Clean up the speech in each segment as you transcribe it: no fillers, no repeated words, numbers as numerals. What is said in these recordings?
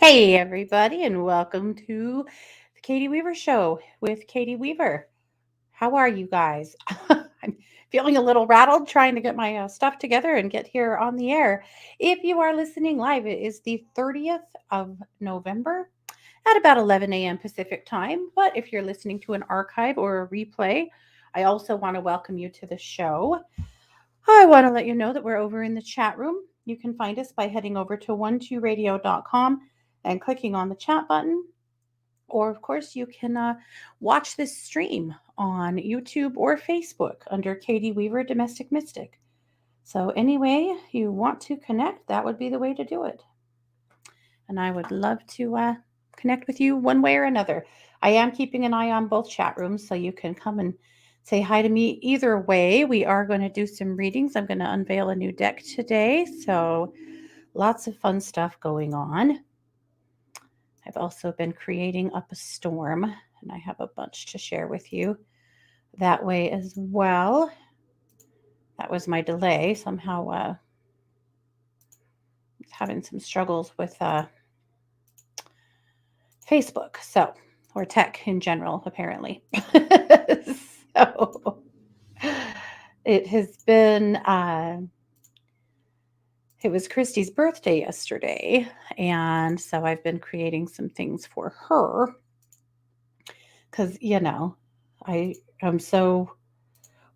Hey, everybody, and welcome to the Katie Weaver Show with Katie Weaver. How are you guys? I'm feeling a little rattled trying to get my stuff together and get here on the air. If you are listening live, it is the 30th of November at about 11 a.m. Pacific time. But if you're listening to an archive or a replay, I also want to welcome you to the show. I want to let you know that we're over in the chat room. You can find us by heading over to 12radio.com and clicking on the chat button. Or, of course, you can watch this stream on YouTube or Facebook under Katie Weaver Domestic Mystic. So, any way you want to connect, that would be the way to do it. And I would love to connect with you one way or another. I am keeping an eye on both chat rooms, so you can come and say hi to me either way. We are going to do some readings. I'm going to unveil a new deck today, so lots of fun stuff going on. I've also been creating up a storm, and I have a bunch to share with you that way as well. That was my delay. Somehow having some struggles with Facebook, so or tech in general, apparently. So it has been. It was Christy's birthday yesterday, and so I've been creating some things for her because I am so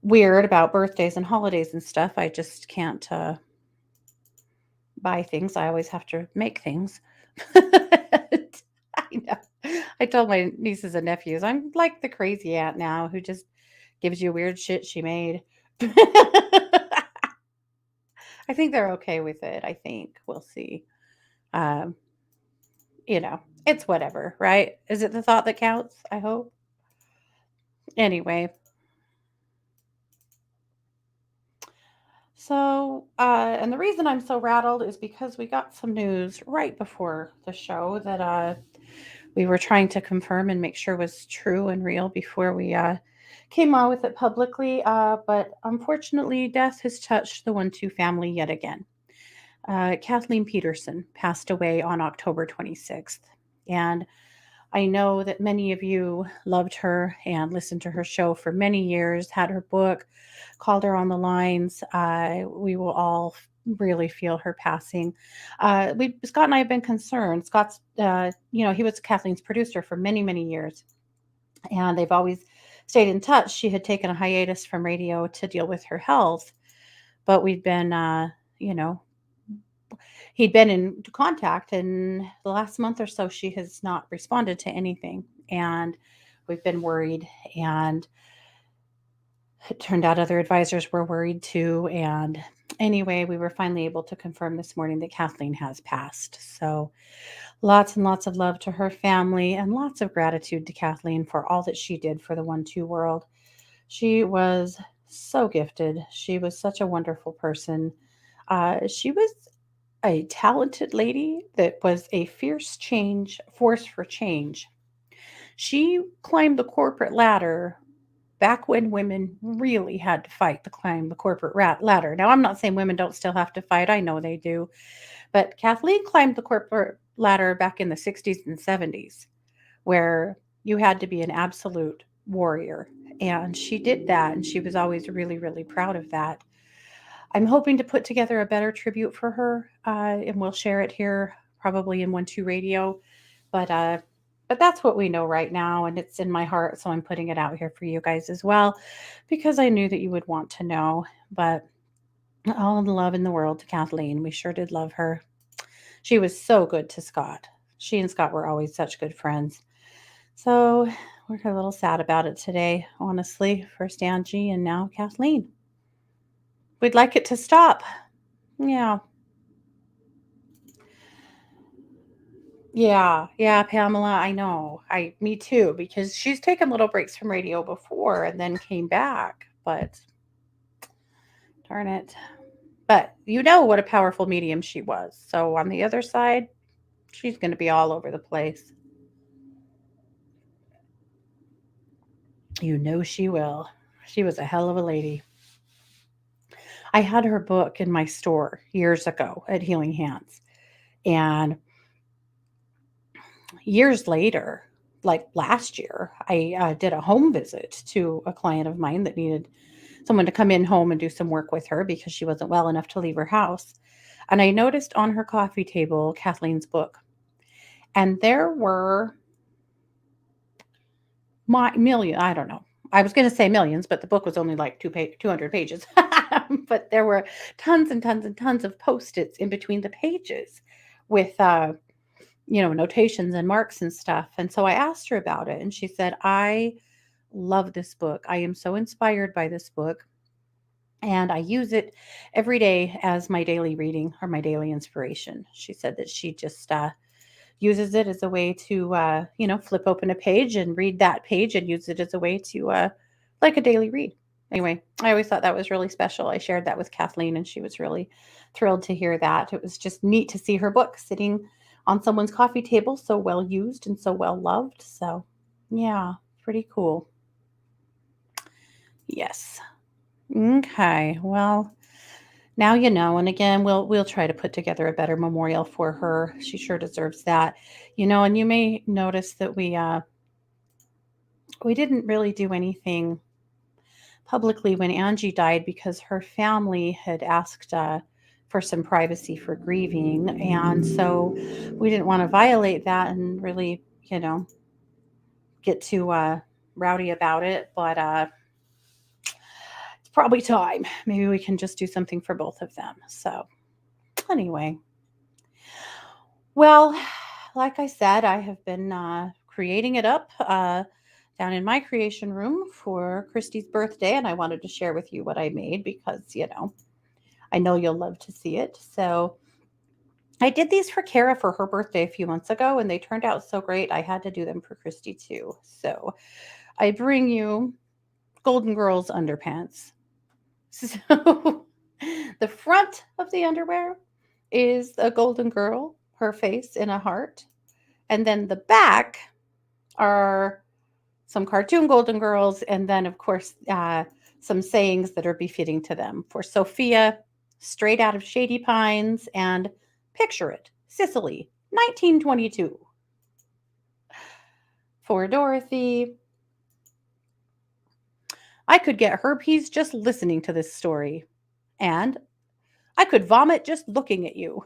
weird about birthdays and holidays and stuff. I just can't buy things. I always have to make things. I know. I told my nieces and nephews, I'm like the crazy aunt now who just gives you weird shit she made. I think they're okay with it. I think we'll see. Um, it's whatever, right? Is it the thought that counts? I hope. Anyway, and the reason I'm so rattled is because we got some news right before the show that we were trying to confirm and make sure was true and real before we came on with it publicly. But unfortunately, death has touched the 1-2 family yet again. Kathleen Peterson passed away on October 26th. And I know that many of you loved her and listened to her show for many years, had her book, called her on the lines. We will all really feel her passing. Scott and I have been concerned. Scott's, he was Kathleen's producer for many, many years, and they've always stayed in touch. She had taken a hiatus from radio to deal with her health, but we'd been, you know, he'd been in contact, and the last month or so she has not responded to anything, and we've been worried. And it turned out other advisors were worried too. And anyway, we were finally able to confirm this morning that Kathleen has passed. So lots and lots of love to her family and lots of gratitude to Kathleen for all that she did for the 1-2 world. She was so gifted. She was such a wonderful person. She was a talented lady that was a fierce force for change. She climbed the corporate ladder back when women really had to fight to climb the corporate ladder. Now, I'm not saying women don't still have to fight. I know they do. But Kathleen climbed the corporate ladder back in the 60s and 70s, where you had to be an absolute warrior. And she did that. And she was always really, really proud of that. I'm hoping to put together a better tribute for her, and we'll share it here probably in 1-2 Radio. But that's what we know right now, and it's in my heart, so I'm putting it out here for you guys as well, because I knew that you would want to know. But all the love in the world to Kathleen. We sure did love her. She was so good to Scott. She and Scott were always such good friends. So we're a little sad about it today, honestly. First Angie and now Kathleen. We'd like it to stop. Yeah. Yeah, Pamela, I know. Me too, because she's taken little breaks from radio before and then came back, but darn it. But you know what a powerful medium she was. So on the other side, she's going to be all over the place. You know she will. She was a hell of a lady. I had her book in my store years ago at Healing Hands. And years later, like last year, I did a home visit to a client of mine that needed someone to come in home and do some work with her because she wasn't well enough to leave her house. And I noticed on her coffee table Kathleen's book, and there were my million, I don't know. I was going to say millions, but the book was only like 200 pages. But there were tons and tons and tons of post-its in between the pages with notations and marks and stuff. And so I asked her about it, and she said, "I love this book. I am so inspired by this book, and I use it every day as my daily reading or my daily inspiration." She said that she just uses it as a way to, flip open a page and read that page and use it as a way to, like a daily read. Anyway, I always thought that was really special. I shared that with Kathleen, and she was really thrilled to hear that. It was just neat to see her book sitting on someone's coffee table, so well used and so well loved. So, yeah, pretty cool. Yes. Okay. Well, now you know, and again, we'll try to put together a better memorial for her. She sure deserves that. And you may notice that we didn't really do anything publicly when Angie died because her family had asked for some privacy for grieving, and so we didn't want to violate that and really, get too rowdy about it. But it's probably time. Maybe we can just do something for both of them. So anyway. Well, like I said, I have been creating it up down in my creation room for Christy's birthday, and I wanted to share with you what I made because, I know you'll love to see it. So I did these for Kara for her birthday a few months ago, and they turned out so great. I had to do them for Christy too. So I bring you Golden Girls underpants. So the front of the underwear is a golden girl, her face in a heart. And then the back are some cartoon golden girls. And then, of course, some sayings that are befitting to them. For Sophia, straight out of Shady Pines, and picture it, Sicily, 1922. For Dorothy, I could get herpes just listening to this story. And I could vomit just looking at you.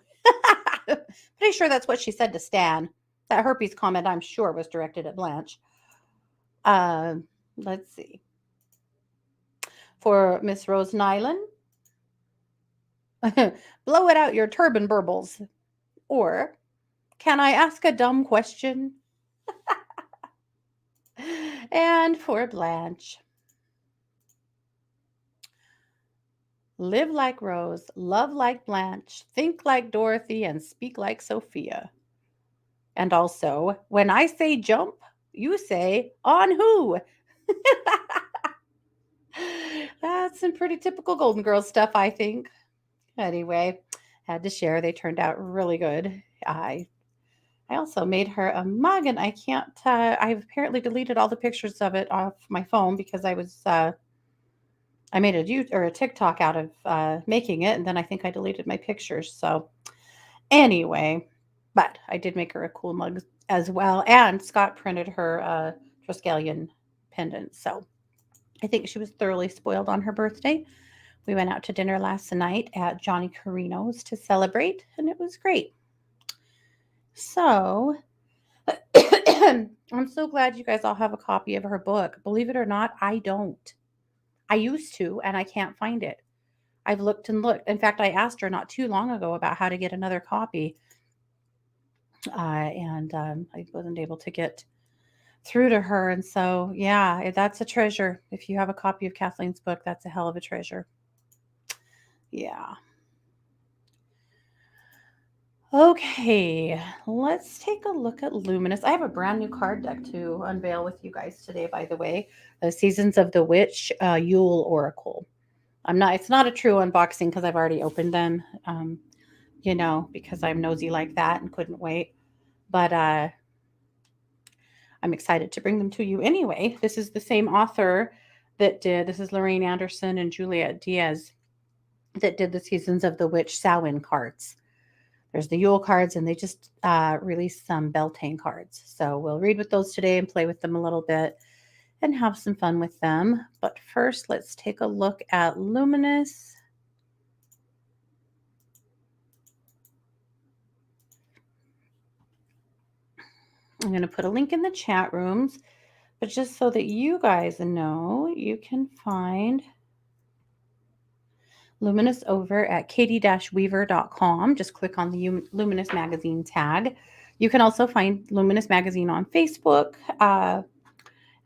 Pretty sure that's what she said to Stan. That herpes comment, I'm sure, was directed at Blanche. Let's see. For Miss Rose Nyland, blow it out your turban burbles. Or, can I ask a dumb question? And for Blanche, live like Rose, love like Blanche, think like Dorothy, and speak like Sophia. And also, when I say jump, you say on who? That's some pretty typical Golden Girls stuff, I think. Anyway, had to share. They turned out really good. I also made her a mug, and I can't. I've apparently deleted all the pictures of it off my phone because I made a TikTok out of making it, and then I think I deleted my pictures. So anyway, but I did make her a cool mug as well, and Scott printed her a Triskelion pendant. So I think she was thoroughly spoiled on her birthday. We went out to dinner last night at Johnny Carino's to celebrate, and it was great. So I'm so glad you guys all have a copy of her book. Believe it or not, I don't. I used to, and I can't find it. I've looked and looked. In fact, I asked her not too long ago about how to get another copy, and I wasn't able to get through to her. And so, yeah, that's a treasure. If you have a copy of Kathleen's book, that's a hell of a treasure. Yeah. Okay, let's take a look at Luminous. I have a brand new card deck to unveil with you guys today, by the way. The Seasons of the Witch Yule Oracle. It's not a true unboxing because I've already opened them, because I'm nosy like that and couldn't wait. But I'm excited to bring them to you anyway. This is the same author this is Lorraine Anderson and Juliet Diaz that did the Seasons of the Witch Samhain cards. There's the Yule cards, and they just released some Beltane cards. So we'll read with those today and play with them a little bit and have some fun with them. But first, let's take a look at Luminous. I'm going to put a link in the chat rooms, but just so that you guys know, you can find Luminous over at katie-weaver.com. Just click on the Luminous Magazine tag. You can also find Luminous Magazine on Facebook,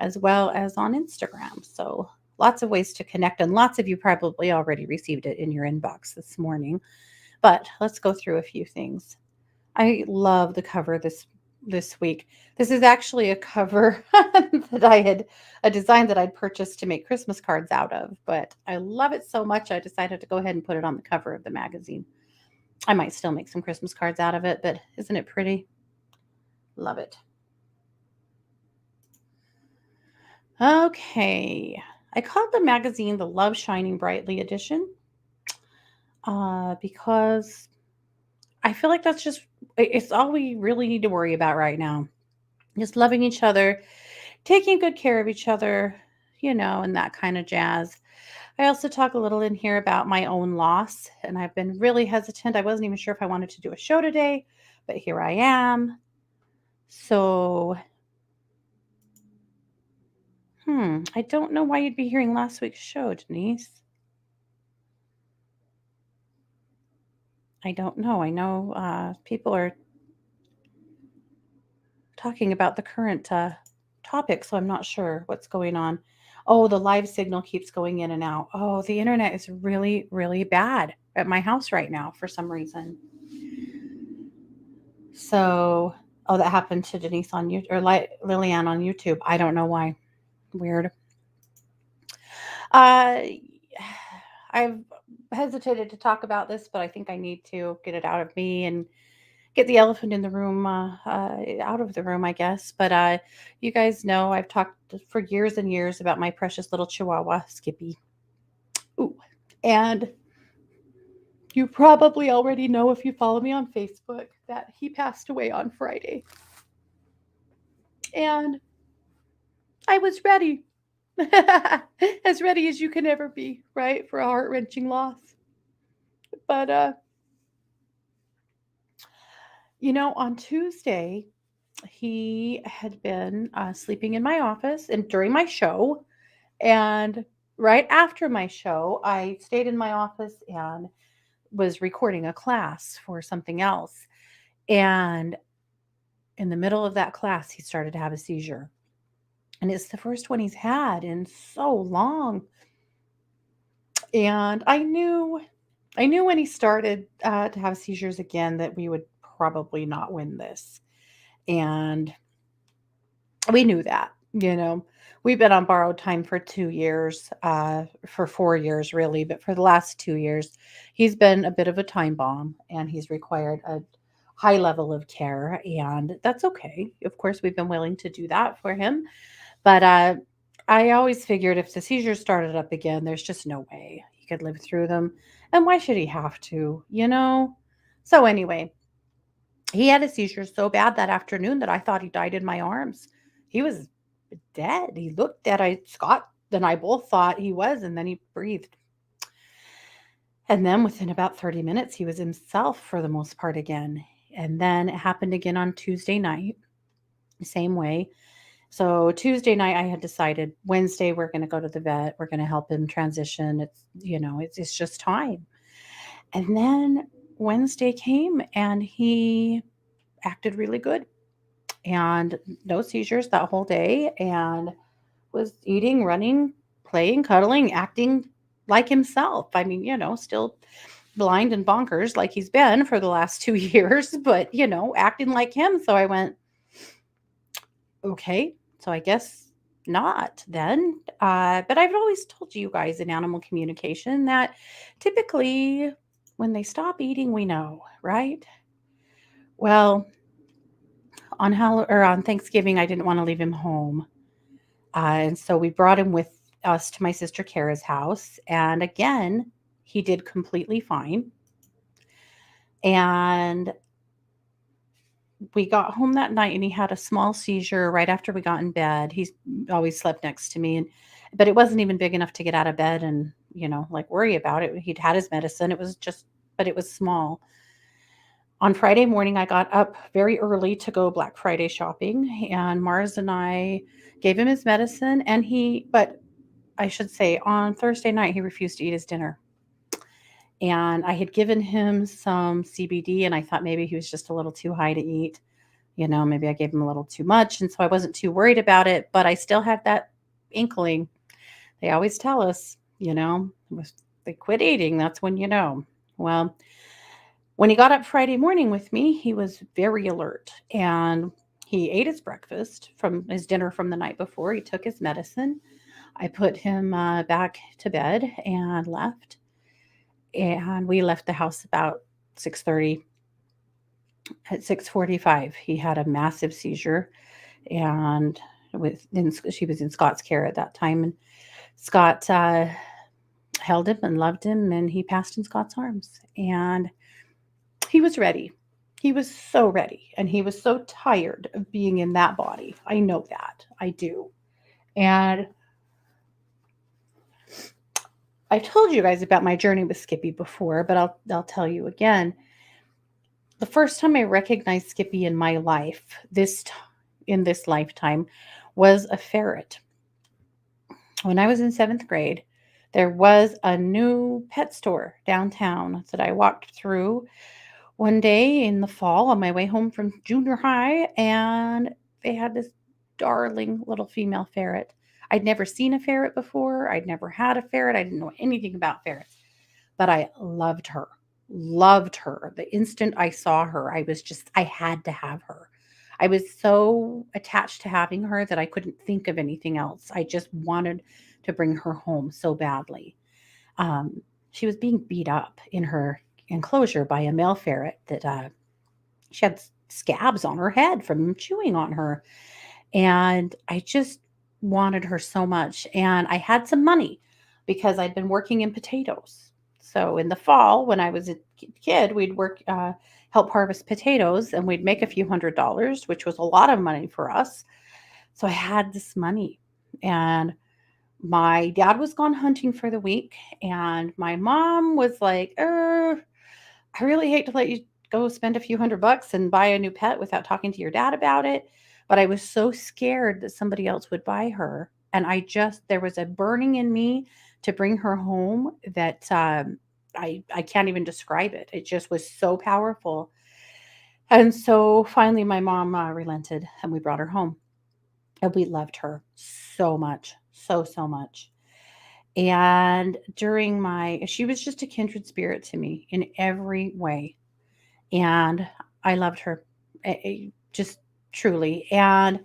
as well as on Instagram. So lots of ways to connect, and lots of you probably already received it in your inbox this morning. But let's go through a few things. I love the cover this week. This is actually a cover that I had a design that I'd purchased to make Christmas cards out of, but I love it so much I decided to go ahead and put it on the cover of the magazine. I might still make some Christmas cards out of it, but isn't it pretty? Love it. Okay. I called the magazine the Love Shining Brightly edition because I feel like it's all we really need to worry about right now. Just loving each other, taking good care of each other, and that kind of jazz. I also talk a little in here about my own loss, and I've been really hesitant. I wasn't even sure if I wanted to do a show today, but here I am. So, I don't know why you'd be hearing last week's show, Denise. I don't know. I know people are talking about the current topic, so I'm not sure what's going on. Oh, the live signal keeps going in and out. Oh, the internet is really, really bad at my house right now for some reason. So, oh, that happened to Denise on YouTube, or Lillian on YouTube. I don't know why. Weird. Uh, I've hesitated to talk about this, but I think I need to get it out of me and get the elephant in the room out of the room, I guess. But you guys know I've talked for years and years about my precious little Chihuahua, Skippy. Ooh, and you probably already know if you follow me on Facebook that he passed away on Friday. And I was ready. As ready as you can ever be, right? For a heart-wrenching loss. But on Tuesday, he had been sleeping in my office and during my show. And right after my show, I stayed in my office and was recording a class for something else. And in the middle of that class, he started to have a seizure. And it's the first one he's had in so long. And I knew when he started to have seizures again that we would probably not win this. And we knew that. We've been on borrowed time for 2 years, for 4 years, really. But for the last 2 years, he's been a bit of a time bomb and he's required a high level of care. And that's okay. Of course, we've been willing to do that for him. But I always figured if the seizures started up again, there's just no way he could live through them. And why should he have to? So, anyway, he had a seizure so bad that afternoon that I thought he died in my arms. He was dead. He looked at Scott and I both thought he was, and then he breathed. And then within about 30 minutes, he was himself for the most part again. And then it happened again on Tuesday night, the same way. So Tuesday night, I had decided Wednesday, we're going to go to the vet. We're going to help him transition. It's just time. And then Wednesday came and he acted really good and no seizures that whole day and was eating, running, playing, cuddling, acting like himself. I mean, still blind and bonkers like he's been for the last 2 years, but, acting like him. So I went, okay, so I guess not then. But I've always told you guys in animal communication that typically when they stop eating, we know, right? Well, on Thanksgiving, I didn't want to leave him home. And so we brought him with us to my sister Kara's house. And again, he did completely fine. And we got home that night and he had a small seizure right after we got in bed. He's always slept next to me, and but it wasn't even big enough to get out of bed and, like worry about it. He'd had his medicine. It was just but it was small. On Friday morning, I got up very early to go Black Friday shopping, and Mars and I gave him his medicine, and but I should say on Thursday night, he refused to eat his dinner. And I had given him some CBD, and I thought maybe he was just a little too high to eat. Maybe I gave him a little too much. And so I wasn't too worried about it, but I still had that inkling. They always tell us, if they quit eating, that's when you know. Well, when he got up Friday morning with me, he was very alert and he ate his breakfast from his dinner from the night before. He took his medicine. I put him back to bed and left. And we left the house about 6:30. At 6:45, he had a massive seizure, and she was in Scott's care at that time, and Scott held him and loved him, and he passed in Scott's arms. And he was ready. He was so ready, and he was so tired of being in that body. I know that. I do. And I've told you guys about my journey with Skippy before, but I'll tell you again. The first time I recognized Skippy in my life, in this lifetime, was a ferret. When I was in 7th grade, there was a new pet store downtown that I walked through one day in the fall on my way home from junior high, and they had this darling little female ferret. I'd never seen a ferret before. I'd never had a ferret. I didn't know anything about ferrets, but I loved her. Loved her. The instant I saw her, I had to have her. I was so attached to having her that I couldn't think of anything else. I just wanted to bring her home so badly. She was being beat up in her enclosure by a male ferret that she had scabs on her head from chewing on her. And I just wanted her so much. And I had some money because I'd been working in potatoes. So in the fall, when I was a kid, we'd help harvest potatoes, and we'd make a few $100s, which was a lot of money for us. So I had this money, and my dad was gone hunting for the week, and my mom was like, I really hate to let you go spend a few $100 and buy a new pet without talking to your dad about it. But I was so scared that somebody else would buy her. And there was a burning in me to bring her home that I can't even describe it. It just was so powerful. And so finally, my mom relented and we brought her home. And we loved her so much, so, so much. And she was just a kindred spirit to me in every way. And I loved her, just truly. And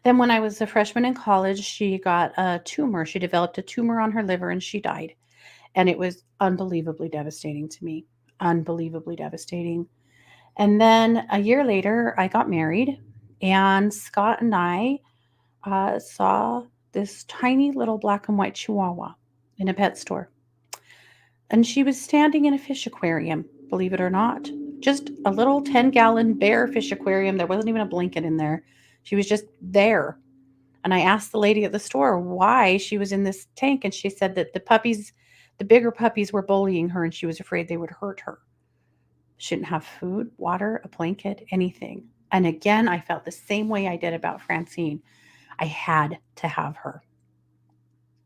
then when I was a freshman in college, she got a tumor. She developed a tumor on her liver and she died. And it was unbelievably devastating to me. Unbelievably devastating. And then a year later, I got married, and Scott and I saw this tiny little black and white chihuahua in a pet store. And she was standing in a fish aquarium, believe it or not. Just a little 10-gallon bare fish aquarium. There wasn't even a blanket in there. She was just there. And I asked the lady at the store why she was in this tank. And she said that the bigger puppies were bullying her and she was afraid they would hurt her. She didn't have food, water, a blanket, anything. And again, I felt the same way I did about Francine. I had to have her.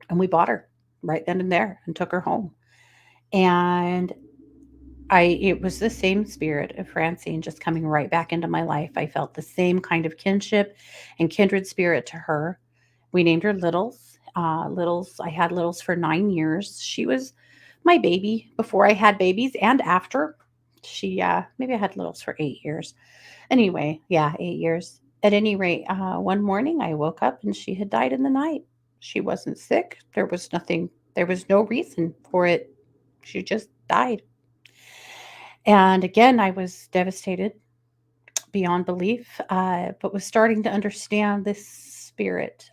And we bought her right then and there and took her home. And it was the same spirit of Francine just coming right back into my life. I felt the same kind of kinship and kindred spirit to her. We named her Littles. I had Littles for 9 years. She was my baby before I had babies and after. Maybe I had Littles for 8 years. Anyway, yeah, 8 years. At any rate, one morning I woke up and she had died in the night. She wasn't sick. There was no reason for it. She just died. And again, I was devastated beyond belief, but was starting to understand this spirit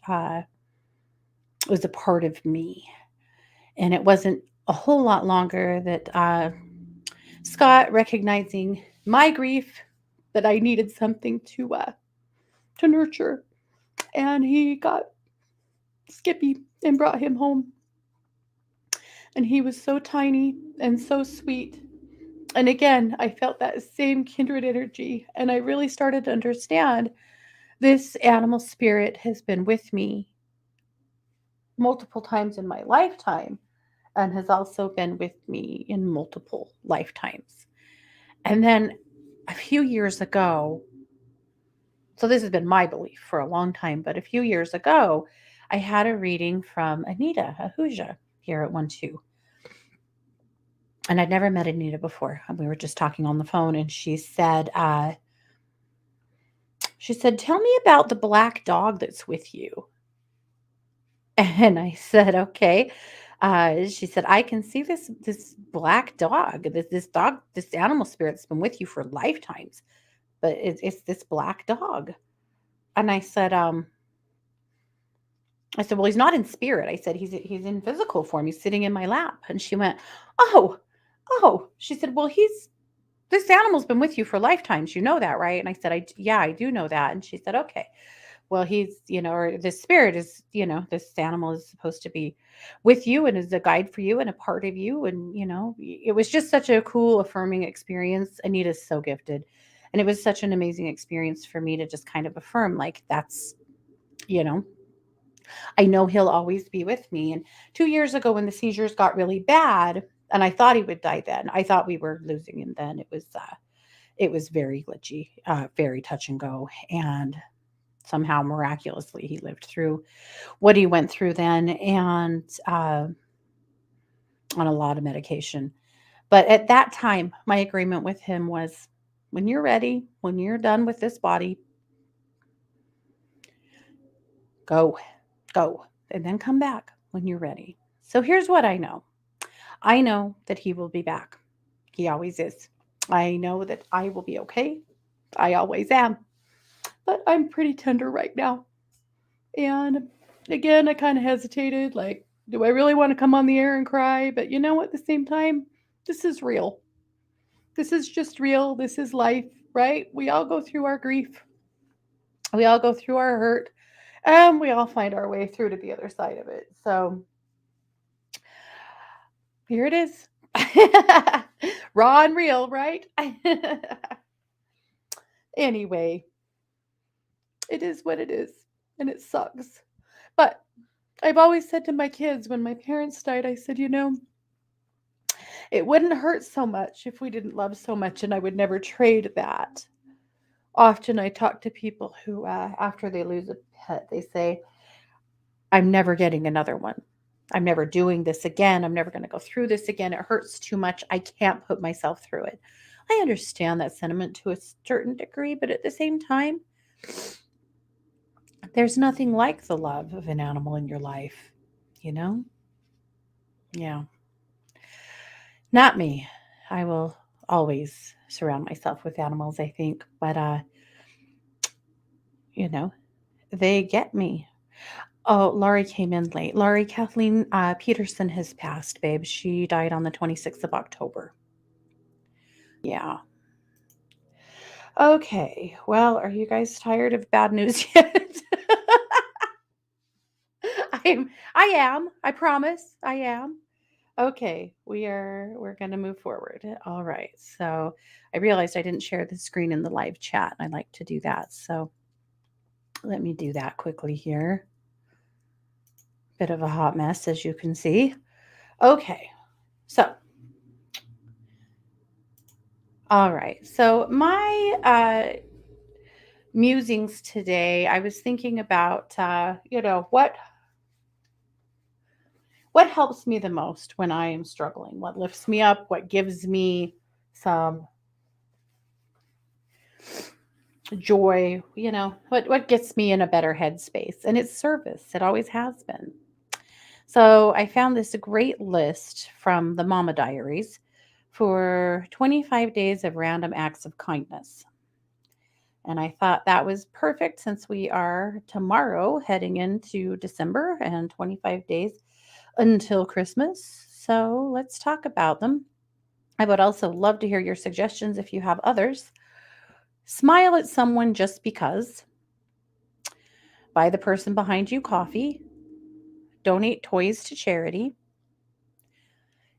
was a part of me. And it wasn't a whole lot longer that Scott, recognizing my grief, that I needed something to nurture, and he got Skippy and brought him home. And he was so tiny and so sweet. And again, I felt that same kindred energy, and I really started to understand this animal spirit has been with me multiple times in my lifetime and has also been with me in multiple lifetimes. And then a few years ago, so this has been my belief for a long time, but a few years ago, I had a reading from Anita Ahuja here at 1-2. And I'd never met Anita before. We were just talking on the phone, and she said, "Tell me about the black dog that's with you." And I said, "Okay." She said, "I can see this black dog, this dog, this animal spirit's been with you for lifetimes, but it's this black dog." And I said, "Well, he's not in spirit." I said, "He's in physical form. He's sitting in my lap." And she went, "Oh, oh." She said, "Well, he's this animal's been with you for lifetimes. You know that, right?" And I said, Yeah, I do know that." And she said, "Okay. Well, or this spirit is, this animal is supposed to be with you and is a guide for you and a part of you." And, it was just such a cool, affirming experience. Anita's so gifted. And it was such an amazing experience for me to just kind of affirm, like, you know, I know he'll always be with me. And 2 years ago, when the seizures got really bad, and I thought he would die then, I thought we were losing him then. It was very glitchy, very touch and go. And somehow miraculously he lived through what he went through then, and on a lot of medication. But at that time, my agreement with him was, when you're ready, when you're done with this body, go, go, and then come back when you're ready. So here's what I know that he will be back. He always is. I know that I will be okay. I always am. But I'm pretty tender right now. And again, I kind of hesitated, like, do I really want to come on the air and cry? But at the same time, this is real. This is just real. This is life, right? We all go through our grief. We all go through our hurt. And we all find our way through to the other side of it. So here it is. Raw and real, right? Anyway, it is what it is. And it sucks. But I've always said to my kids, when my parents died, I said, it wouldn't hurt so much if we didn't love so much, and I would never trade that. Often I talk to people who, after they lose a pet, they say, "I'm never getting another one. I'm never doing this again. I'm never going to go through this again. It hurts too much. I can't put myself through it." I understand that sentiment to a certain degree, but at the same time, there's nothing like the love of an animal in your life, you know? Yeah. Not me. I will always surround myself with animals, I think, but you know, they get me. Oh, Laurie came in late. Laurie, Kathleen Peterson has passed, babe. She died on the 26th of October. Yeah. Okay. Well, are you guys tired of bad news yet? I am. I promise. I am. Okay, we're gonna move forward. All right. So I realized I didn't share the screen in the live chat. I like to do that. So let me do that quickly here. Bit of a hot mess, as you can see. Okay. So all right. So my musings today, I was thinking about what helps me the most when I am struggling, what lifts me up, what gives me some joy, what gets me in a better headspace. And it's service. It always has been. So I found this great list from the Mama Diaries for 25 days of random acts of kindness. And I thought that was perfect since we are tomorrow heading into December and 25 days until Christmas. So let's talk about them. I would also love to hear your suggestions if you have others. Smile at someone just because. Buy the person behind you coffee. Donate toys to charity.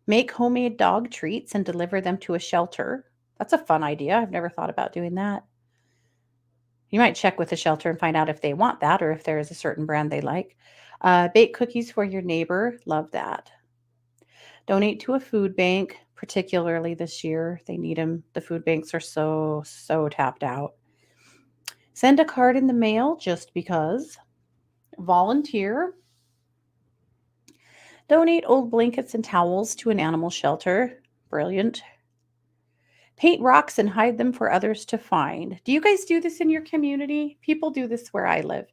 Make homemade dog treats and deliver them to a shelter. That's a fun idea. I've never thought about doing that. You might check with the shelter and find out if they want that or if there is a certain brand they like. Bake cookies for your neighbor. Love that. Donate to a food bank, particularly this year. They need them. The food banks are so tapped out. Send a card in the mail just because. Volunteer. Donate old blankets and towels to an animal shelter. Brilliant. Paint rocks and hide them for others to find. Do you guys do this in your community? People do this where I live.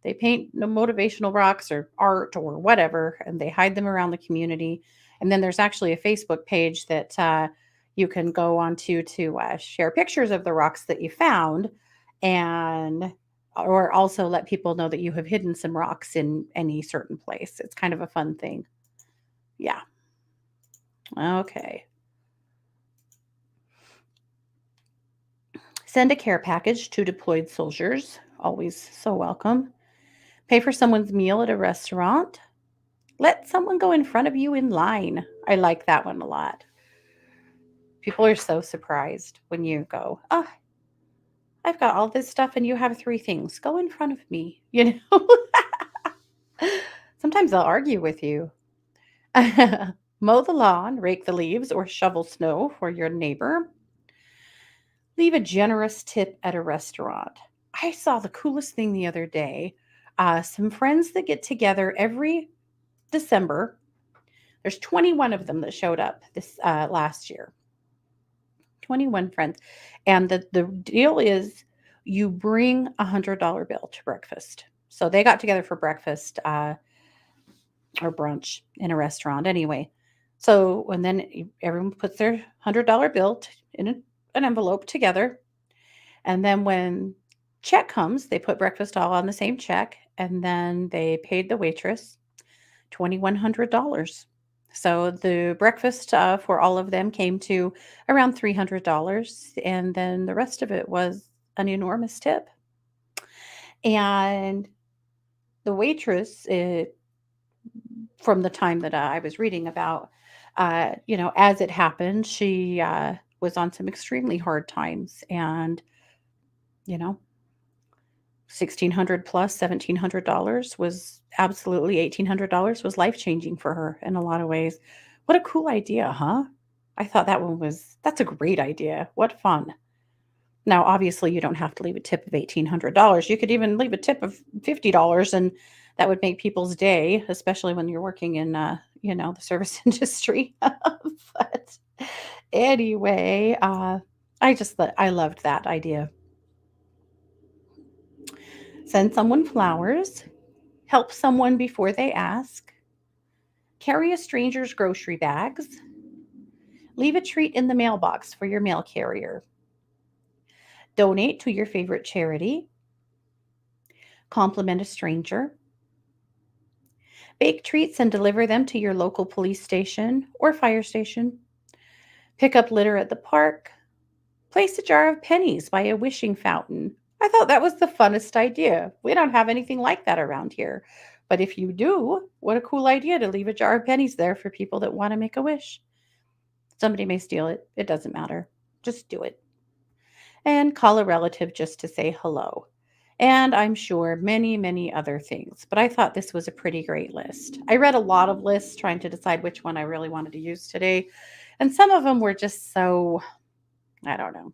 They paint motivational rocks or art or whatever, and they hide them around the community. And then there's actually a Facebook page that you can go onto to share pictures of the rocks that you found, and or also let people know that you have hidden some rocks in any certain place. It's kind of a fun thing. Yeah. Okay. Send a care package to deployed soldiers. Always so welcome. Pay for someone's meal at a restaurant. Let someone go in front of you in line. I like that one a lot. People are so surprised when you go, oh, I've got all this stuff and you have three things. Go in front of me. You know, sometimes they'll argue with you. Mow the lawn, rake the leaves, or shovel snow for your neighbor. Leave a generous tip at a restaurant. I saw the coolest thing the other day. Some friends that get together every December. There's 21 of them that showed up this last year. 21 friends. And the deal is you bring $100 bill to breakfast. So they got together for breakfast or brunch in a restaurant anyway. So, and then everyone puts their $100 bill in an envelope together. And then when check comes, they put breakfast all on the same check. And then they paid the waitress $2,100. So the breakfast for all of them came to around $300. And then the rest of it was an enormous tip. And the waitress, from the time that I was reading about, as it happened, she was on some extremely hard times. And, you know, 1,600 plus $1,700 was absolutely $1,800 was life changing for her in a lot of ways. What a cool idea, huh? I thought that's a great idea. What fun. Now, obviously, you don't have to leave a tip of $1,800. You could even leave a tip of $50, and that would make people's day, especially when you're working in, the service industry. But anyway, I loved that idea. Send someone flowers, help someone before they ask, carry a stranger's grocery bags, leave a treat in the mailbox for your mail carrier, donate to your favorite charity, compliment a stranger, bake treats and deliver them to your local police station or fire station, pick up litter at the park, place a jar of pennies by a wishing fountain. I thought that was the funnest idea. We don't have anything like that around here. But if you do, what a cool idea to leave a jar of pennies there for people that want to make a wish. Somebody may steal it. It doesn't matter. Just do it. And call a relative just to say hello. And I'm sure many other things. But I thought this was a pretty great list. I read a lot of lists trying to decide which one I really wanted to use today. And some of them were just so, I don't know,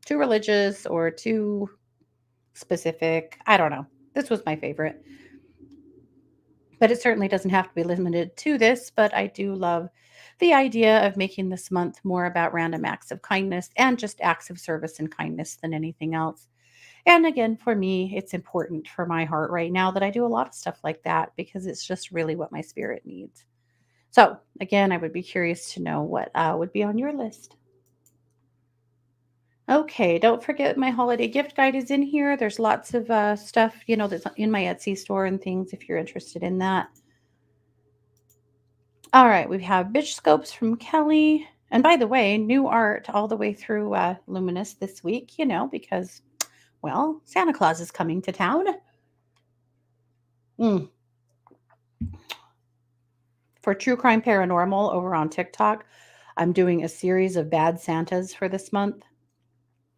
too religious or too specific. I don't know. This was my favorite. But it certainly doesn't have to be limited to this. But I do love the idea of making this month more about random acts of kindness and just acts of service and kindness than anything else. And again, for me, it's important for my heart right now that I do a lot of stuff like that because it's just really what my spirit needs. So, again, I would be curious to know what would be on your list. Okay, don't forget my holiday gift guide is in here. There's lots of stuff, that's in my Etsy store and things if you're interested in that. All right, we have bitch scopes from Kelly. And by the way, new art all the way through Luminous this week, because, well, Santa Claus is coming to town. Mm. For True Crime Paranormal over on TikTok, I'm doing a series of bad Santas for this month.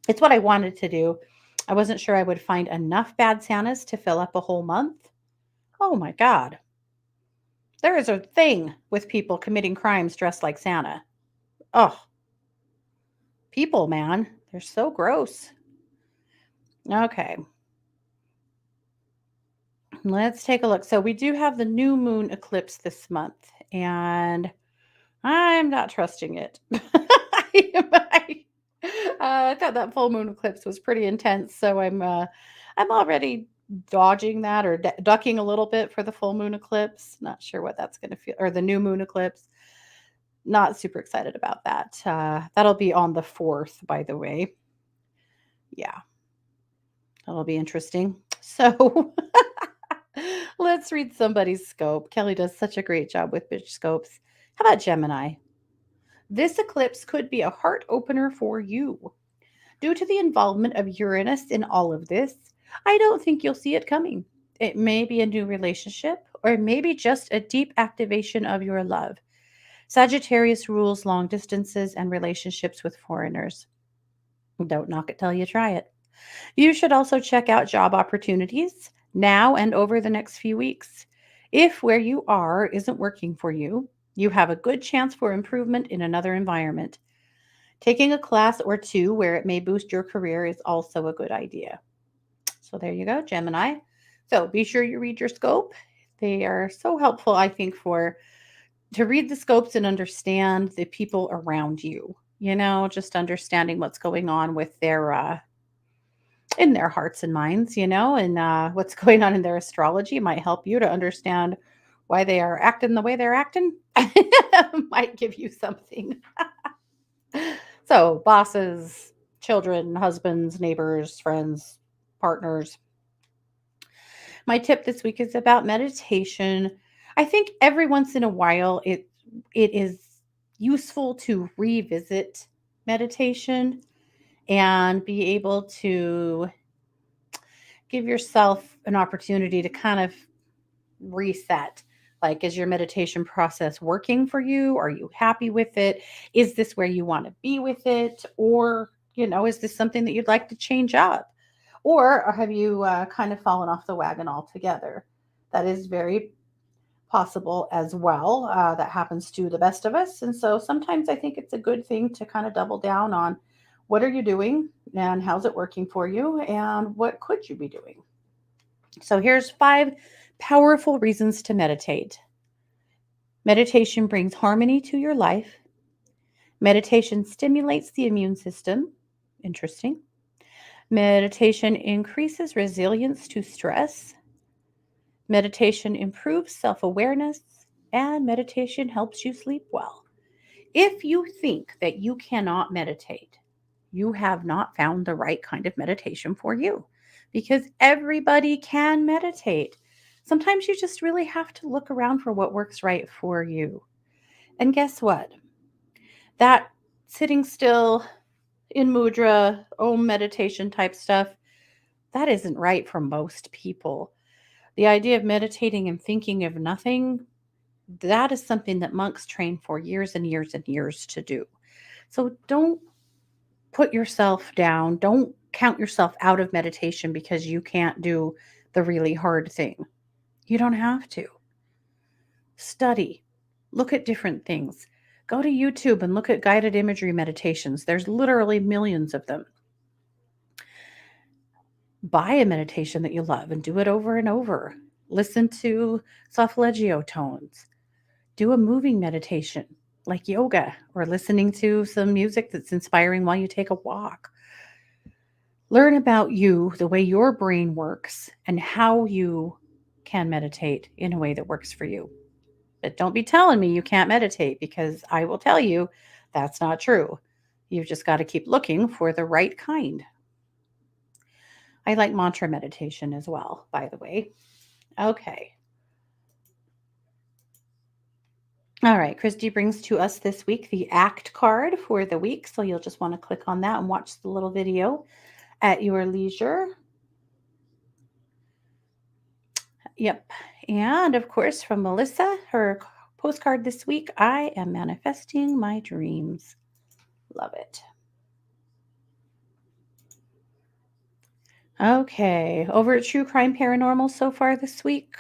It's what I wanted to do. I wasn't sure I would find enough bad Santas to fill up a whole month. Oh my God. There is a thing with people committing crimes dressed like Santa. Oh, people, man. They're so gross. Okay, let's take a look. So we do have the new moon eclipse this month, and I'm not trusting it. I thought that full moon eclipse was pretty intense, so I'm already dodging that or ducking a little bit for the full moon eclipse. Not sure what that's going to feel, or the new moon eclipse. Not super excited about that. That'll be on the 4th, by the way. Yeah, that'll be interesting. So let's read somebody's scope. Kelly does such a great job with bitch scopes. How about Gemini? This eclipse could be a heart opener for you. Due to the involvement of Uranus in all of this, I don't think you'll see it coming. It may be a new relationship, or maybe just a deep activation of your love. Sagittarius rules long distances and relationships with foreigners. Don't knock it till you try it. You should also check out job opportunities now and over the next few weeks. If where you are isn't working for you, you have a good chance for improvement in another environment. Taking a class or two where it may boost your career is also a good idea. So there you go, Gemini. So be sure you read your scope. They are so helpful, I think, for to read the scopes and understand the people around you. Just understanding what's going on with their in their hearts and minds, and what's going on in their astrology might help you to understand why they are acting the way they're acting. Might give you something. So, bosses, children, husbands, neighbors, friends, partners. My tip this week is about meditation. I think every once in a while it is useful to revisit meditation and be able to give yourself an opportunity to kind of reset. Like, is your meditation process working for you? Are you happy with it? Is this where you want to be with it? Or, is this something that you'd like to change up? Or have you kind of fallen off the wagon altogether? That is very possible as well. That happens to the best of us. And so sometimes I think it's a good thing to kind of double down on what are you doing and how's it working for you and what could you be doing? So here's 5 powerful reasons to meditate. Meditation brings harmony to your life. Meditation stimulates the immune system. Interesting. Meditation increases resilience to stress. Meditation improves self awareness. And meditation helps you sleep well. If you think that you cannot meditate, you have not found the right kind of meditation for you because everybody can meditate. Sometimes you just really have to look around for what works right for you. And guess what? That sitting still in mudra, om meditation type stuff, that isn't right for most people. The idea of meditating and thinking of nothing, that is something that monks train for years and years and years to do. So don't put yourself down. Don't count yourself out of meditation because you can't do the really hard thing. You don't have to. Study, look at different things. Go to YouTube and look at guided imagery meditations. There's literally millions of them. Buy a meditation that you love and do it over and over. Listen to solfeggio tones. Do a moving meditation like yoga or listening to some music that's inspiring while you take a walk. Learn about you, the way your brain works, and how you can meditate in a way that works for you. But don't be telling me you can't meditate because I will tell you that's not true. You've just got to keep looking for the right kind. I like mantra meditation as well, by the way. Okay. All right, Christy brings to us this week the ACT card for the week. So you'll just want to click on that and watch the little video at your leisure. Yep. And of course, from Melissa, her postcard this week, I am manifesting my dreams. Love it. Okay, over at True Crime Paranormal so far this week.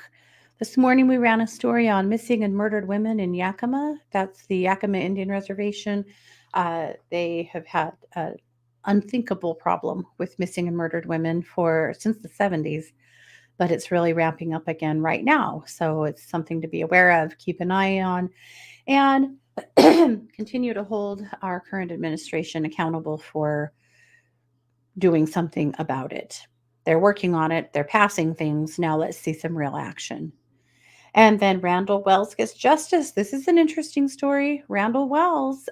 This morning we ran a story on missing and murdered women in Yakima. That's the Yakima Indian Reservation. They have had an unthinkable problem with missing and murdered women for since the 70s, but it's really ramping up again right now. So it's something to be aware of, keep an eye on, and continue to hold our current administration accountable for doing something about it. They're working on it, they're passing things. Now let's see some real action. And then Randall Wells gets justice. This is an interesting story. Randall Wells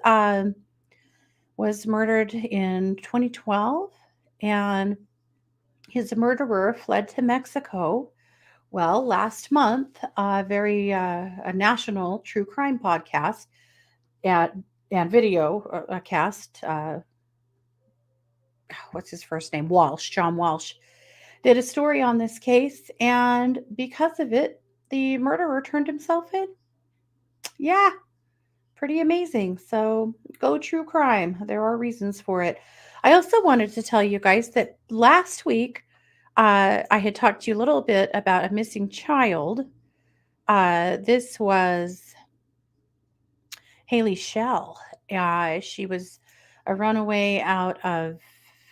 was murdered in 2012, and his murderer fled to Mexico. Well, last month, a national true crime podcast and video cast, what's his first name? John Walsh, did a story on this case, and because of it, the murderer turned himself in. Yeah, pretty amazing. So go true crime. There are reasons for it. I also wanted to tell you guys that last week I had talked to you a little bit about a missing child. This was Haley Shell. She was a runaway out of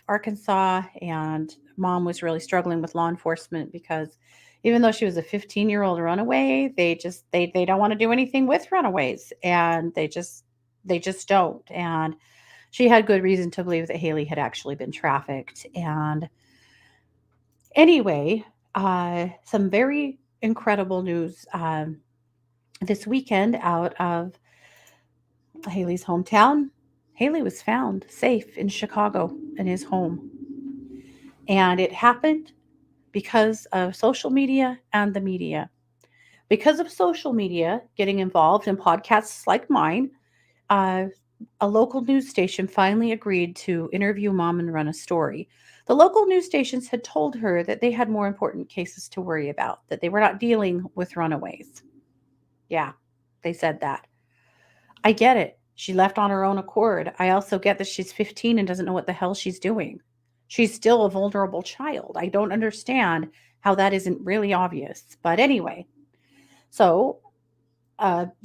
Arkansas, and mom was really struggling with law enforcement because even though she was a 15-year-old runaway, they don't want to do anything with runaways, and they just don't. And she had good reason to believe that Haley had actually been trafficked. And anyway, some very incredible news this weekend out of Haley's hometown. Haley was found safe in Chicago in his home. And it happened because of social media and the media. Because of social media getting involved in podcasts like mine, uh, a local news station finally agreed to interview mom and run a story. The local news stations had told her that they had more important cases to worry about, that they were not dealing with runaways. Yeah, they said that. I get it. She left on her own accord. I also get that she's 15 and doesn't know what the hell she's doing. She's still a vulnerable child. I don't understand how that isn't really obvious. But anyway, so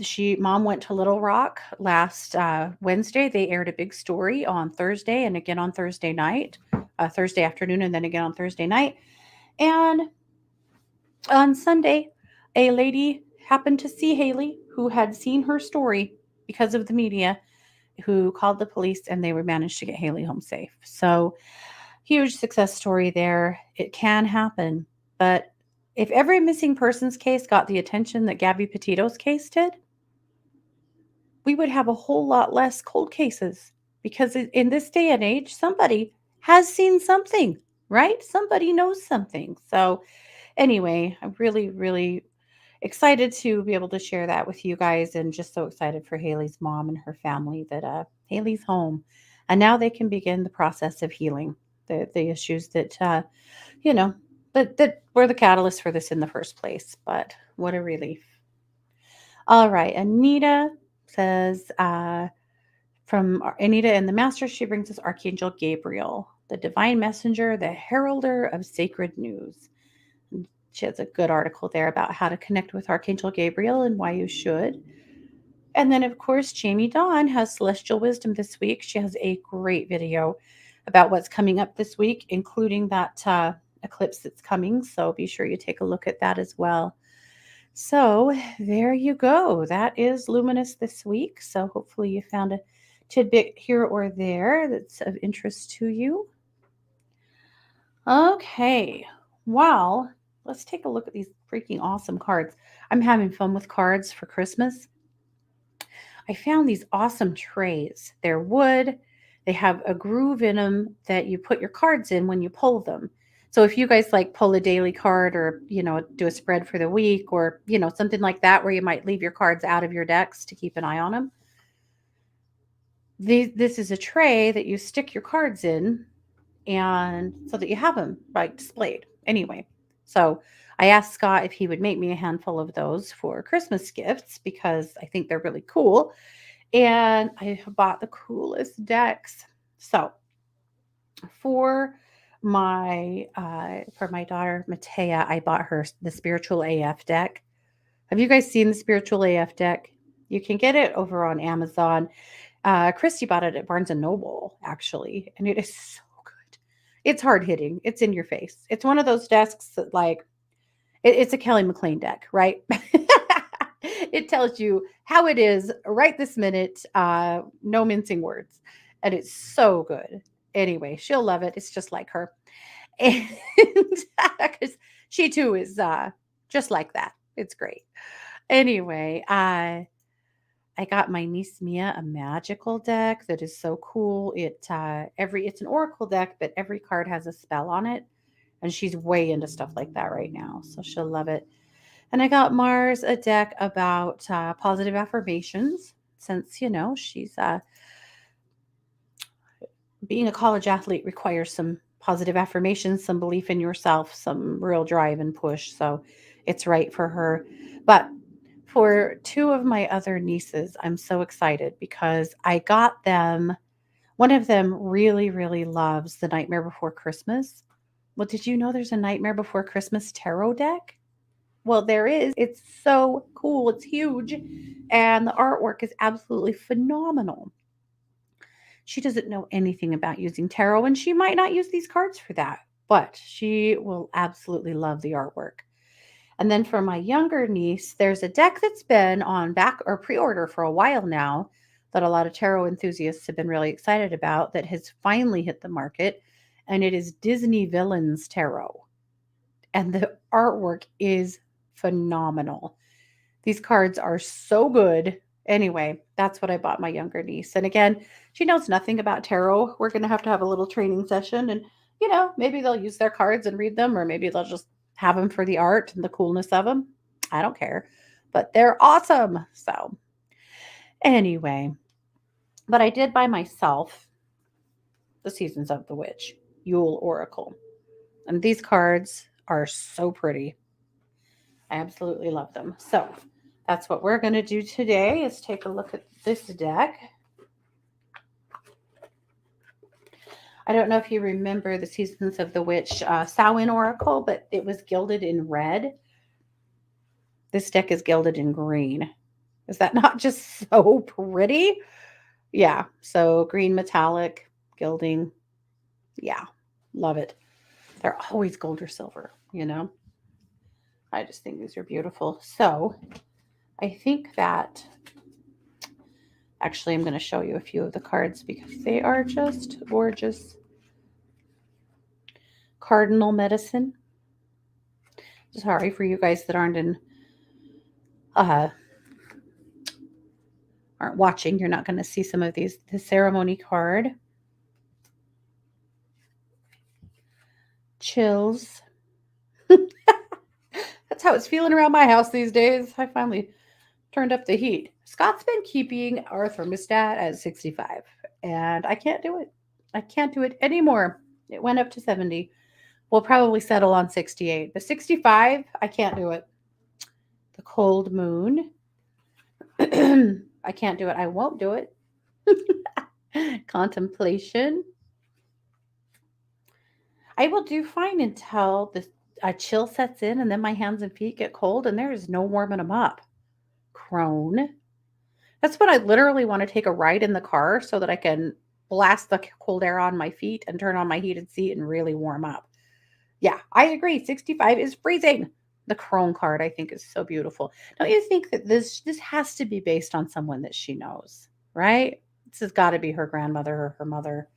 she mom went to Little Rock last Wednesday. They aired a big story on Thursday and again on Thursday night, Thursday afternoon, and then again on Thursday night. And on Sunday, a lady happened to see Haley, who had seen her story because of the media, who called the police, and they were managed to get Haley home safe. So huge success story there. It can happen, but if every missing persons case got the attention that Gabby Petito's case did, we would have a whole lot less cold cases, because in this day and age, somebody has seen something, right? Somebody knows something. So anyway, I'm really, really excited to be able to share that with you guys, and just so excited for Haley's mom and her family that Haley's home, and now they can begin the process of healing the issues that you know that were the catalyst for this in the first place. But what a relief. All right, Anita says from Anita and the Master, she brings us Archangel Gabriel, the divine messenger, the heralder of sacred news. And she has a good article there about how to connect with Archangel Gabriel and why you should. And then, of course, Jamie Dawn has Celestial Wisdom this week. She has a great video about what's coming up this week, including that eclipse that's coming. So be sure you take a look at that as well. So there you go. That is Luminous this week. So hopefully you found a tidbit here or there that's of interest to you. Okay. Well, let's take a look at these freaking awesome cards. I'm having fun with cards for Christmas. I found these awesome trays. They're wood. They have a groove in them that you put your cards in when you pull them. So if you guys like pull a daily card or, do a spread for the week or, something like that where you might leave your cards out of your decks to keep an eye on them, this is a tray that you stick your cards in and so that you have them like displayed anyway. So I asked Scott if he would make me a handful of those for Christmas gifts because I think they're really cool. And I bought the coolest decks. So for my daughter Matea, I bought her the Spiritual AF deck. Have you guys seen the Spiritual AF deck? You can get it over on Amazon. Christy bought it at Barnes and Noble, actually, and it is so good. It's hard hitting. It's in your face. It's one of those desks that, like, it's a Kelly McLean deck, right? It tells you how it is right this minute. No mincing words, and it's so good. Anyway, she'll love it. It's just like her, and because she too is just like that. It's great. Anyway, I got my niece Mia a magical deck that is so cool. It's an oracle deck, but every card has a spell on it, and she's way into stuff like that right now, so she'll love it. And I got Mars a deck about positive affirmations, since she's being a college athlete requires some positive affirmations, some belief in yourself, some real drive and push. So it's right for her. But for two of my other nieces, I'm so excited because I got them. One of them really, really loves The Nightmare Before Christmas. Well, did you know there's a Nightmare Before Christmas tarot deck? Well, there is. It's so cool. It's huge. And the artwork is absolutely phenomenal. She doesn't know anything about using tarot, and she might not use these cards for that, but she will absolutely love the artwork. And then for my younger niece, there's a deck that's been on back or pre order for a while now that a lot of tarot enthusiasts have been really excited about that has finally hit the market. And it is Disney Villains Tarot. And the artwork is phenomenal. These cards are so good. Anyway, that's what I bought my younger niece. And again, she knows nothing about tarot. We're going to have a little training session and, maybe they'll use their cards and read them, or maybe they'll just have them for the art and the coolness of them. I don't care, but they're awesome. So, anyway, but I did buy myself the Seasons of the Witch Yule Oracle. And these cards are so pretty. I absolutely love them. So, that's what we're going to do today is take a look at this deck. I don't know if you remember the Seasons of the Witch Samhain Oracle, but it was gilded in red. This deck is gilded in green. Is that not just so pretty? Yeah, so green metallic gilding. Yeah, love it. They're always gold or silver. I just think these are beautiful. So I think that actually I'm going to show you a few of the cards because they are just gorgeous. Cardinal Medicine. Sorry for you guys that aren't watching. You're not going to see some of these. The Ceremony card. Chills. That's how it's feeling around my house these days. I finally turned up the heat. Scott's been keeping our thermostat at 65, and I can't do it. I can't do it anymore. It went up to 70. We'll probably settle on 68, but 65, I can't do it. The Cold Moon. I can't do it. I won't do it. Contemplation. I will do fine until a chill sets in and then my hands and feet get cold and there is no warming them up. Crone. That's when I literally want to take a ride in the car so that I can blast the cold air on my feet and turn on my heated seat and really warm up. Yeah, I agree. 65 is freezing. The Crone card, I think, is so beautiful. Don't you think that this has to be based on someone that she knows, right? This has got to be her grandmother or her mother.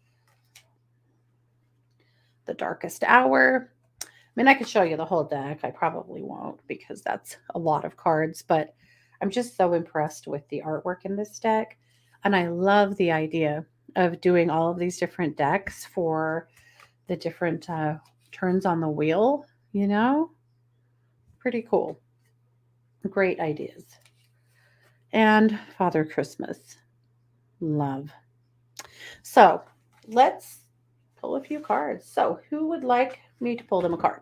The Darkest Hour. I mean, I could show you the whole deck. I probably won't because that's a lot of cards, but I'm just so impressed with the artwork in this deck. And I love the idea of doing all of these different decks for the different turns on the wheel, you know? Pretty cool. Great ideas. And Father Christmas. Love. So let's pull a few cards. So, who would like me to pull them a card?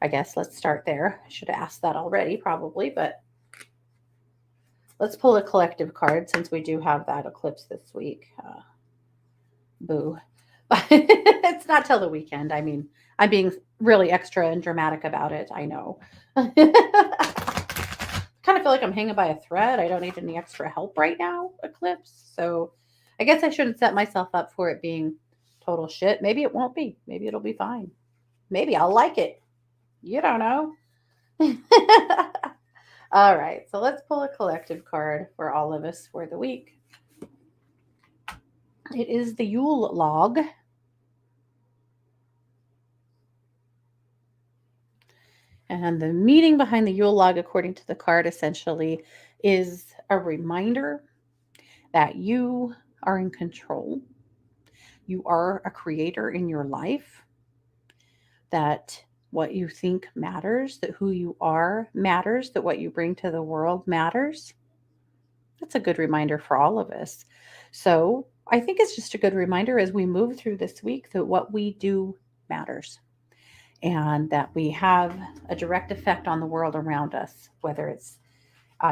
I guess let's start there. I should have asked that already, probably, but let's pull a collective card since we do have that eclipse this week. Boo. It's not till the weekend. I mean, I'm being really extra and dramatic about it. I know. Kind of feel like I'm hanging by a thread. I don't need any extra help right now, eclipse. So I guess I shouldn't set myself up for it being total shit. Maybe it won't be. Maybe it'll be fine. Maybe I'll like it. You don't know. All right. So let's pull a collective card for all of us for the week. It is the Yule log. And the meaning behind the Yule log, according to the card, essentially is a reminder that you are in control. You are a creator in your life, that what you think matters, that who you are matters, that what you bring to the world matters. That's a good reminder for all of us. So I think it's just a good reminder as we move through this week that what we do matters and that we have a direct effect on the world around us, whether it's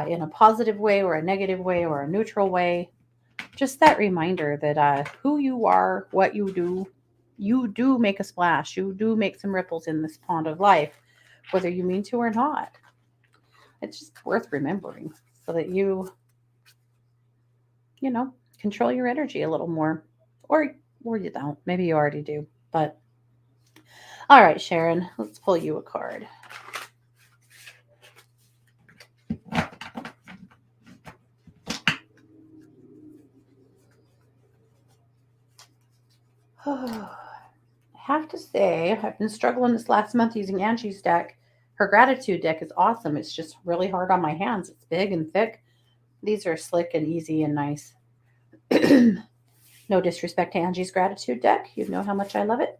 in a positive way or a negative way or a neutral way. Just that reminder that who you are, what you do make a splash. You do make some ripples in this pond of life, whether you mean to or not. It's just worth remembering so that you know, control your energy a little more. Or you don't. Maybe you already do. But all right, Sharon, let's pull you a card. I have to say, I've been struggling this last month using Angie's deck. Her gratitude deck is awesome. It's just really hard on my hands. It's big and thick. These are slick and easy and nice. No disrespect to Angie's gratitude deck. You know how much I love it.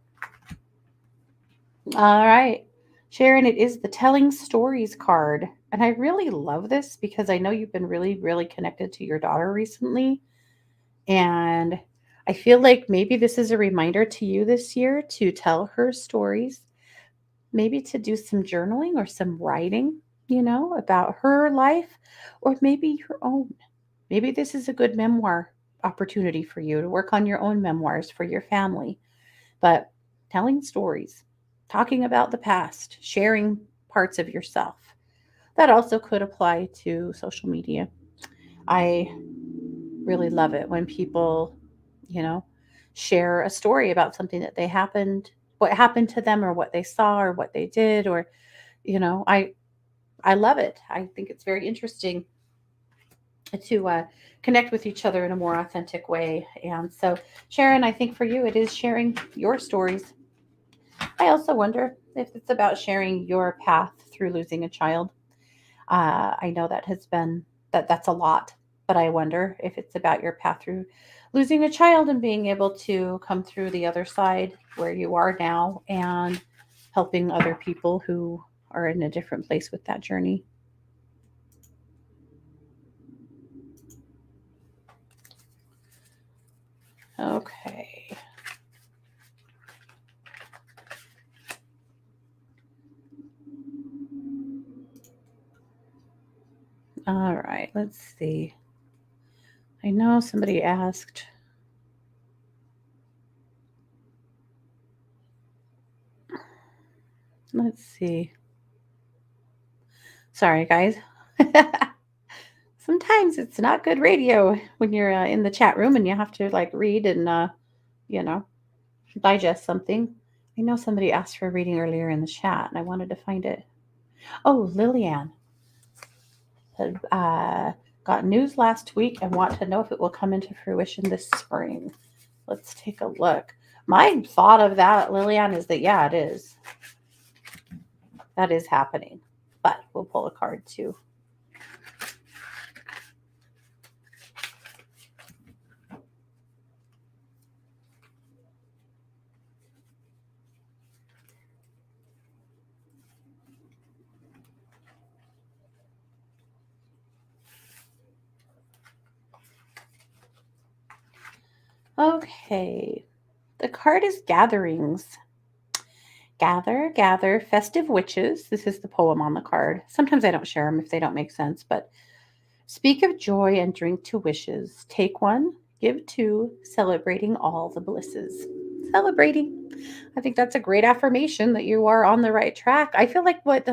All right. Sharon, it is the Telling Stories card. And I really love this because I know you've been really, really connected to your daughter recently. And I feel like maybe this is a reminder to you this year to tell her stories, maybe to do some journaling or some writing, about her life or maybe your own. Maybe this is a good memoir opportunity for you to work on your own memoirs for your family. But telling stories, talking about the past, sharing parts of yourself. That also could apply to social media. I really love it when people, you know, share a story about something that what happened to them or what they saw or what they did or, I love it. I think it's very interesting to connect with each other in a more authentic way. And so, Sharon, I think for you, it is sharing your stories. I also wonder if it's about sharing your path through losing a child. I know that's a lot, but I wonder if it's about your path through losing a child and being able to come through the other side where you are now and helping other people who are in a different place with that journey. Okay. All right, let's see. I know somebody asked. Let's see. Sorry, guys. Sometimes it's not good radio when you're in the chat room and you have to like read and you know digest something. I know somebody asked for a reading earlier in the chat, and I wanted to find it. Oh, Lillian had got news last week and want to know if it will come into fruition this spring. Let's take a look. My thought of that, Lillian, is that yeah, it is. That is happening. But we'll pull a card too. Okay. The card is gatherings. Gather, gather, festive witches. This is the poem on the card. Sometimes I don't share them if they don't make sense, but speak of joy and drink to wishes. Take one, give two, celebrating all the blisses. Celebrating. I think that's a great affirmation that you are on the right track. I feel like what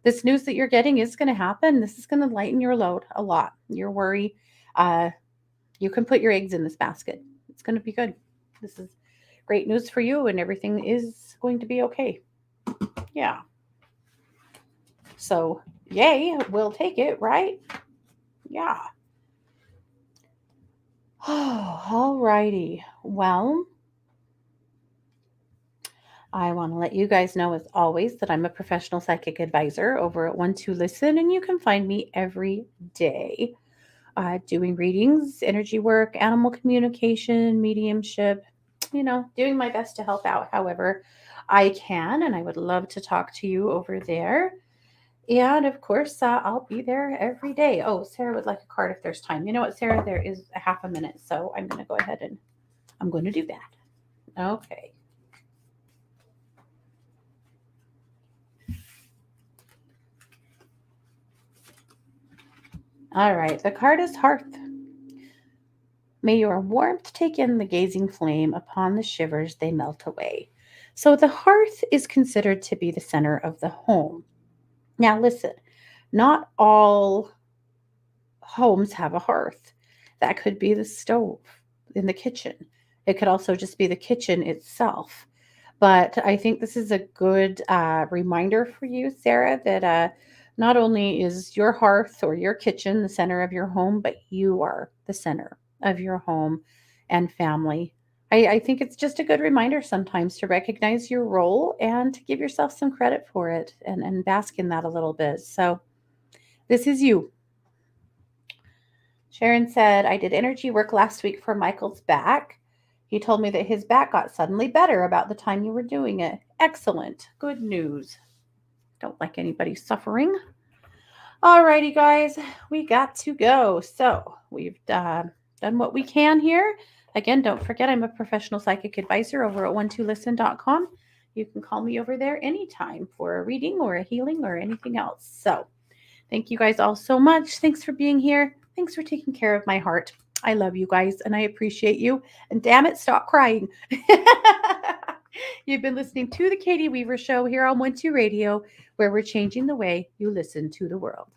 this news that you're getting is going to happen. This is going to lighten your load a lot. Your worry. Uh, you can put your eggs in this basket. It's going to be good. This is great news for you, and everything is going to be okay. Yeah. So, yay, we'll take it, right? Yeah. Oh, all righty. Well, I want to let you guys know, as always, that I'm a professional psychic advisor over at 12Listen, and you can find me every day doing readings, energy work, animal communication, mediumship, doing my best to help out however I can. And I would love to talk to you over there. And of course, I'll be there every day. Oh, Sarah would like a card if there's time. You know what, Sarah? There is a half a minute. So I'm going to go ahead and I'm going to do that. Okay. All right. The card is Hearth. May your warmth take in the gazing flame, upon the shivers they melt away. So the hearth is considered to be the center of the home. Now, listen, not all homes have a hearth. That could be the stove in the kitchen. It could also just be the kitchen itself. But I think this is a good reminder for you, Sarah, that not only is your hearth or your kitchen the center of your home, but you are the center of your home and family. I think it's just a good reminder sometimes to recognize your role and to give yourself some credit for it and bask in that a little bit. So, this is you. Sharon said, I did energy work last week for Michael's back. He told me that his back got suddenly better about the time you were doing it. Excellent. Good news. Don't like anybody suffering. Alrighty, guys, we got to go. So we've done what we can here. Again, don't forget I'm a professional psychic advisor over at 12listen.com. You can call me over there anytime for a reading or a healing or anything else. So thank you guys all so much. Thanks for being here. Thanks for taking care of my heart. I love you guys and I appreciate you. And damn it, stop crying. You've been listening to The Katie Weaver Show here on 12 Radio, where we're changing the way you listen to the world.